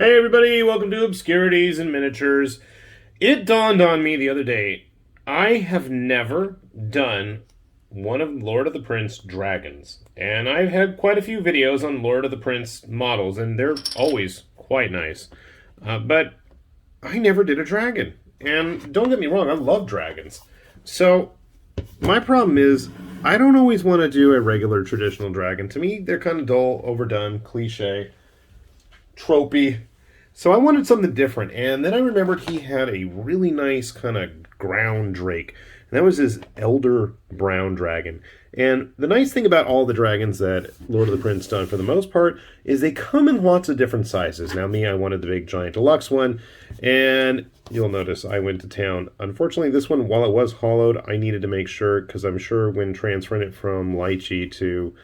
Hey everybody, welcome to Obscurities and Miniatures. It dawned on me the other day, I have never done one of Lord of the Prince dragons. And I've had quite a few videos on Lord of the Prince models, and they're always quite nice. But I never did a dragon. And don't get me wrong, I love dragons. So, my problem is, I don't always want to do a regular traditional dragon. To me, they're kind of dull, overdone, cliche, tropey. So I wanted something different, and then I remembered he had a really nice kind of ground drake, and that was his elder brown dragon. And the nice thing about all the dragons that Lord of the Prince done, for the most part, is they come in lots of different sizes. Now me, I wanted the big giant deluxe one, and you'll notice I went to town. Unfortunately, this one, while it was hollowed, I needed to make sure, because I'm sure when transferring it from lychee to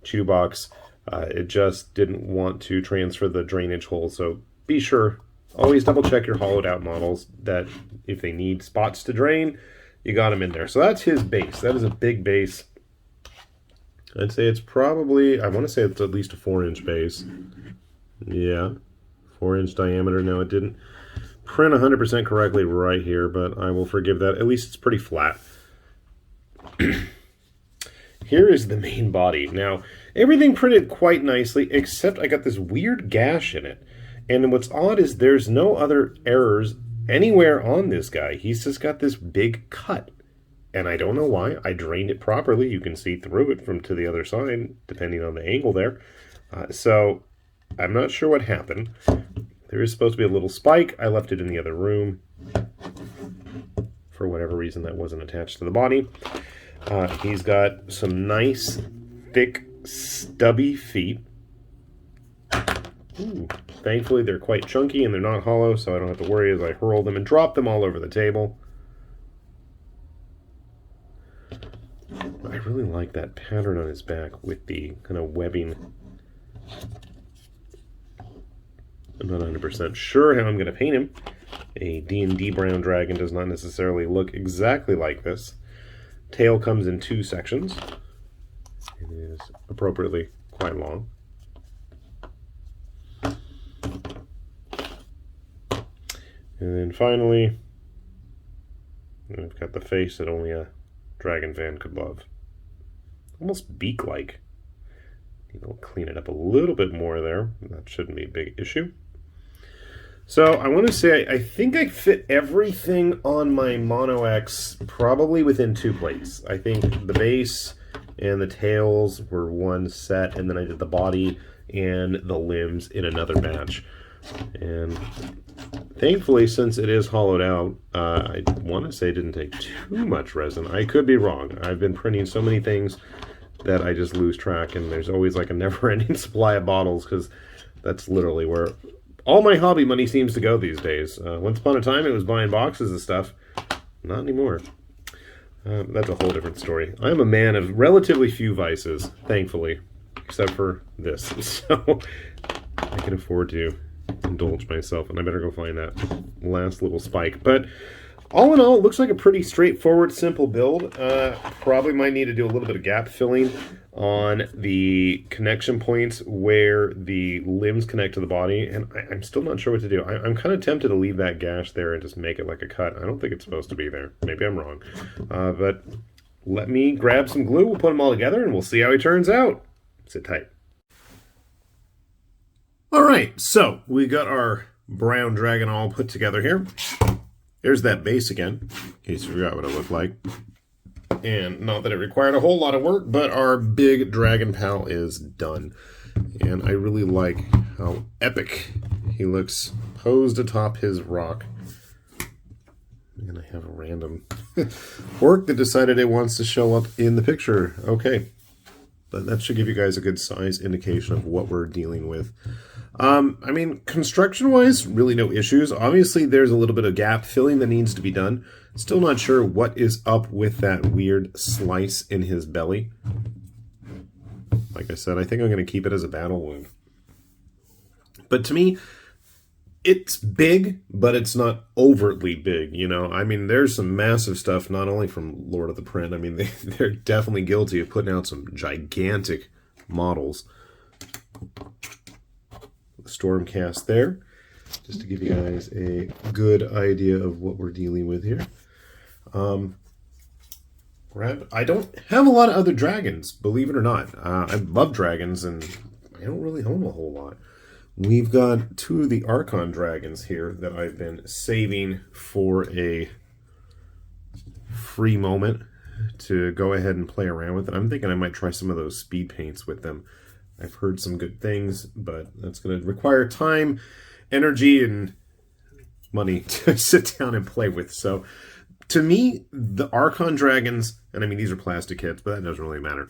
chew box, it just didn't want to transfer the drainage hole. So be sure, always double check your hollowed out models, that if they need spots to drain, you got them in there. So that's his base. That is a big base. I'd say it's probably, I want to say it's at least a 4-inch base. Yeah, 4-inch diameter. No, it didn't print 100% correctly right here, but I will forgive that. At least it's pretty flat. Here is the main body. Now, everything printed quite nicely, except I got this weird gash in it. And what's odd is there's no other errors anywhere on this guy. He's just got this big cut. And I don't know why. I drained it properly. You can see through it from to the other side, depending on the angle there. So I'm not sure what happened. There is supposed to be a little spike. I left it in the other room. For whatever reason, that wasn't attached to the body. He's got some nice, thick, stubby feet. Ooh, thankfully, they're quite chunky and they're not hollow, so I don't have to worry as I hurl them and drop them all over the table. I really like that pattern on his back with the kind of webbing. I'm not 100% sure how I'm going to paint him. A D&D brown dragon does not necessarily look exactly like this. Tail comes in 2 sections. It is appropriately quite long. And then finally, I've got the face that only a dragon fan could love. Almost beak-like. I'll clean it up a little bit more there. That shouldn't be a big issue. So I want to say I think I fit everything on my Mono X probably within 2 plates. I think the base and the tails were one set, and then I did the body and the limbs in another batch. And thankfully, since it is hollowed out, I want to say it didn't take too much resin. I could be wrong. I've been printing so many things that I just lose track, and there's always like a never-ending supply of bottles, because that's literally where all my hobby money seems to go these days. Once upon a time, it was buying boxes of stuff. Not anymore. That's a whole different story. I'm a man of relatively few vices, thankfully, except for this. So I can afford to indulge myself, and I better go find that last little spike. But all in all, it looks like a pretty straightforward, simple build. Probably might need to do a little bit of gap filling on the connection points where the limbs connect to the body, and I'm still not sure what to do. I'm kind of tempted to leave that gash there and just make it like a cut. I don't think it's supposed to be there. Maybe I'm wrong. But let me grab some glue, we'll put them all together, and we'll see how he turns out. Sit tight. Alright, so we got our brown dragon all put together here. There's that base again, in case you forgot what it looked like. And not that it required a whole lot of work, but our big dragon pal is done. And I really like how epic he looks posed atop his rock. And I have a random orc that decided it wants to show up in the picture. Okay. But that should give you guys a good size indication of what we're dealing with. I mean, construction-wise, really no issues. Obviously, there's a little bit of gap filling that needs to be done. Still not sure what is up with that weird slice in his belly. Like I said, I think I'm going to keep it as a battle wound. But to me, it's big, but it's not overtly big, you know? I mean, there's some massive stuff, not only from Lord of the Print. I mean, they're definitely guilty of putting out some gigantic models. Stormcast there. just to give you guys a good idea of what we're dealing with here. I don't have a lot of other dragons, believe it or not. I love dragons, and I don't really own a whole lot. We've got 2 of the Archon dragons here that I've been saving for a free moment to go ahead and play around with. And I'm thinking I might try some of those speed paints with them. I've heard some good things, but that's going to require time, energy, and money to sit down and play with. So to me, the Archon dragons, and I mean, these are plastic kits, but that doesn't really matter,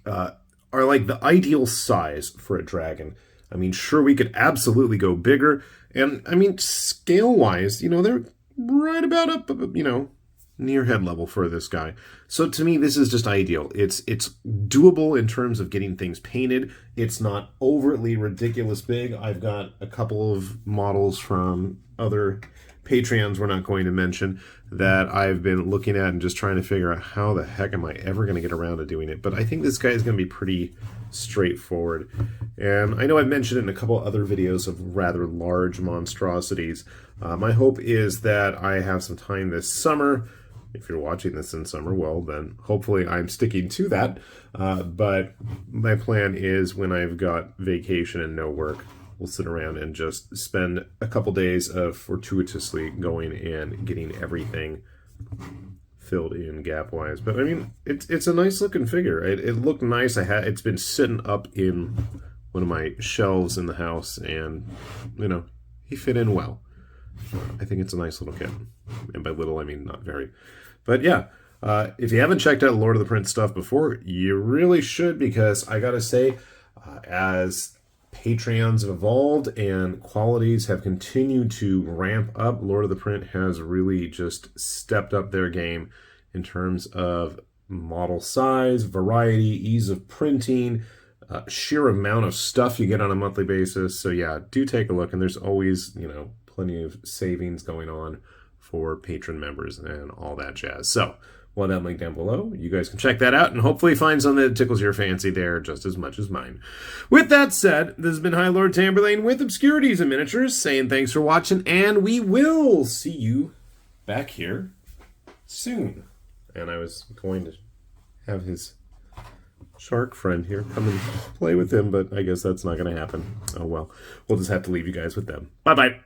are like the ideal size for a dragon. I mean, sure, we could absolutely go bigger. And I mean, scale-wise, you know, they're right about up, you know, near head level for this guy. So to me, this is just ideal. It's doable in terms of getting things painted. It's not overtly ridiculous big. I've got a couple of models from other Patreons we're not going to mention that I've been looking at and just trying to figure out how the heck am I ever going to get around to doing it. But I think this guy is going to be pretty straightforward. And I know I've mentioned it in a couple other videos of rather large monstrosities. My hope is that I have some time this summer. If you're watching this in summer, well, then hopefully I'm sticking to that. But my plan is when I've got vacation and no work, we'll sit around and just spend a couple days of fortuitously going and getting everything filled in gap-wise. But I mean, it's a nice looking figure. It looked nice. It's been sitting up in one of my shelves in the house, and you know, he fit in well. I think it's a nice little kit, and by little I mean not very. But yeah, if you haven't checked out Lord of the Prince stuff before, you really should, because I gotta say, as Patreons have evolved and qualities have continued to ramp up, Lord of the Print has really just stepped up their game in terms of model size, variety, ease of printing, sheer amount of stuff you get on a monthly basis. So yeah, do take a look, and there's always, you know, plenty of savings going on for patron members and all that jazz. So we'll have that link down below. You guys can check that out and hopefully find something that tickles your fancy there just as much as mine. With that said, this has been High Lord Tamberlane with Obscurities and Miniatures, saying thanks for watching, and we will see you back here soon. And I was going to have his shark friend here come and play with him, but I guess that's not going to happen. Oh well, we'll just have to leave you guys with them. Bye-bye.